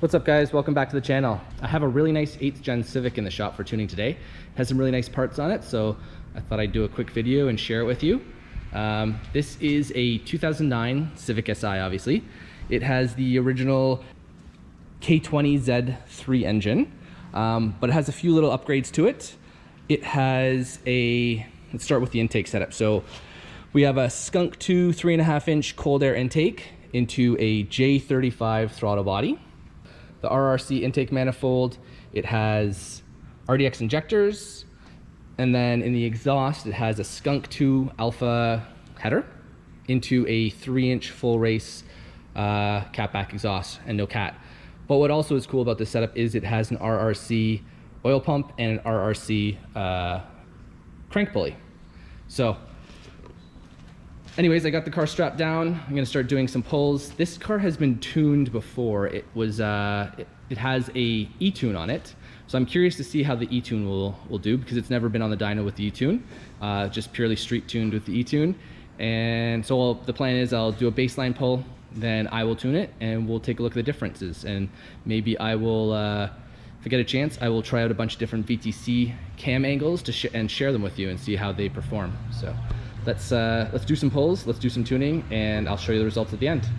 What's up guys, welcome back to the channel. I have a really nice 8th gen Civic in the shop for tuning today. It has some really nice parts on it, so I thought I'd do a quick video and share it with you. This is a 2009 Civic Si, obviously. It has the original K20Z3 engine, but it has a few little upgrades to it. It has a, let's start with the intake setup. So we have a Skunk2 3.5-inch cold air intake into a J35 Throttle Body. The RRC Intake Manifold, it has RDX Injectors, and then in the exhaust it has a Skunk2 Alpha header into a 3-inch full race Catback exhaust and no cat. But what also is cool about this setup is it has an RRC oil pump and an RRC crank pulley. So anyways, I got the car strapped down. I'm gonna start doing some pulls. This car has been tuned before. It was it has a Etune on it, so I'm curious to see how the Etune will do, because it's never been on the dyno with the Etune, just purely street tuned with the Etune. And so the plan is I'll do a baseline pull, then I will tune it, and we'll take a look at the differences. And maybe I will, if I get a chance, I will try out a bunch of different VTC cam angles to and share them with you and see how they perform. So let's do some pulls, let's do some tuning, and I'll show you the results at the end.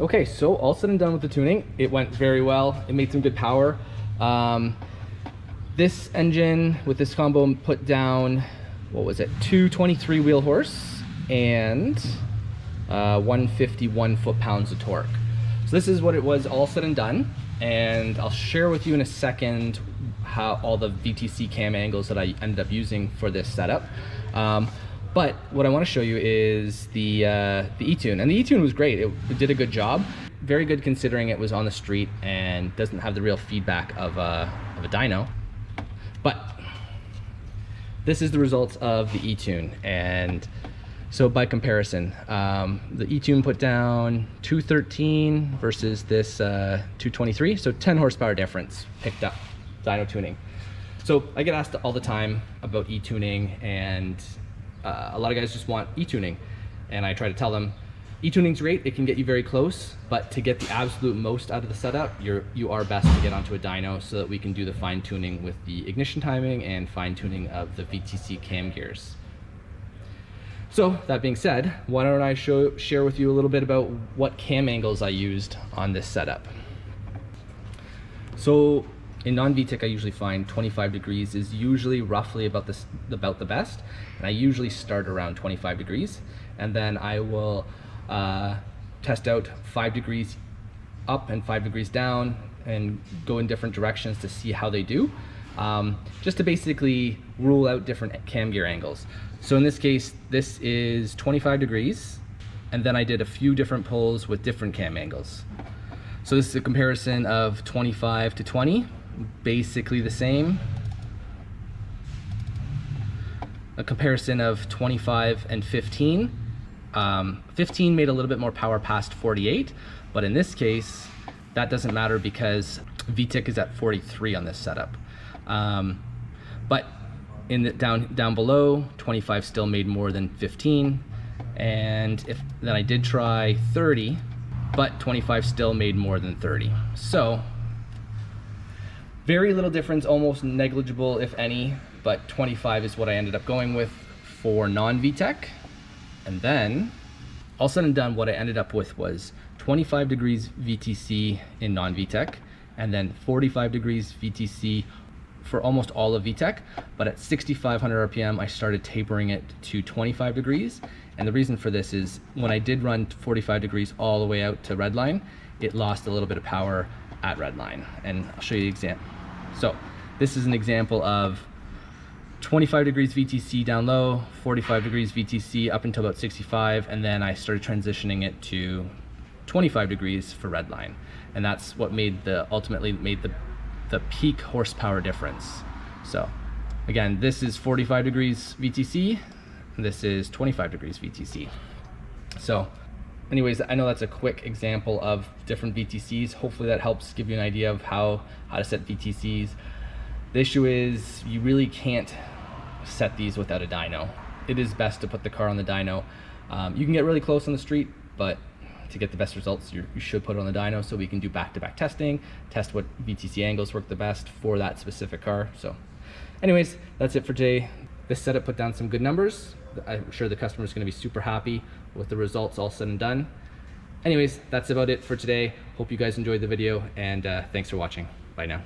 Okay, so all said and done with the tuning, it went very well. It made some good power. This engine with this combo put down, what was it, 223 wheel horse and 151 foot-pounds of torque. So this is what it was all said and done, and I'll share with you in a second how all the VTC cam angles that I ended up using for this setup. But what I want to show you is the Etune, and the Etune was great. It did a good job, very good considering it was on the street and doesn't have the real feedback of a dyno. But this is the results of the Etune, and so by comparison, the Etune put down 213 versus this 223, so 10 horsepower difference picked up dyno tuning. So I get asked all the time about e-tuning, and a lot of guys just want e-tuning, and I try to tell them e-tuning's great, it can get you very close, but to get the absolute most out of the setup, you are best to get onto a dyno so that we can do the fine tuning with the ignition timing and fine tuning of the VTC cam gears. So that being said, why don't I share with you a little bit about what cam angles I used on this setup. So in non-VTEC, I usually find 25 degrees is usually roughly about the best, and I usually start around 25 degrees, and then I will test out 5 degrees up and 5 degrees down and go in different directions to see how they do, just to basically rule out different cam gear angles. So in this case, this is 25 degrees, and then I did a few different pulls with different cam angles. So this is a comparison of 25 to 20, basically the same. A comparison of 25 and 15. 15 made a little bit more power past 48, but in this case, that doesn't matter because VTIC is at 43 on this setup. But in the down below, 25 still made more than 15. And then I did try 30, but 25 still made more than 30. So very little difference, almost negligible if any, but 25 is what I ended up going with for non-VTEC. And then all said and done, what I ended up with was 25 degrees VTC in non-VTEC, and then 45 degrees VTC for almost all of VTEC. But at 6,500 RPM, I started tapering it to 25 degrees. And the reason for this is when I did run 45 degrees all the way out to redline, it lost a little bit of power at redline. And I'll show you the example. So this is an example of 25 degrees VTC down low, 45 degrees VTC up until about 65, and then I started transitioning it to 25 degrees for redline. And that's what ultimately made the peak horsepower difference. So again, this is 45 degrees VTC, and this is 25 degrees VTC. So anyways, I know that's a quick example of different VTCs. Hopefully that helps give you an idea of how to set VTCs. The issue is you really can't set these without a dyno. It is best to put the car on the dyno. You can get really close on the street, but to get the best results, you should put it on the dyno so we can do back-to-back testing, test what VTC angles work the best for that specific car. So anyways, that's it for today. This setup put down some good numbers. I'm sure the customer is going to be super happy with the results all said and done. Anyways, that's about it for today. Hope you guys enjoyed the video, and thanks for watching. Bye now.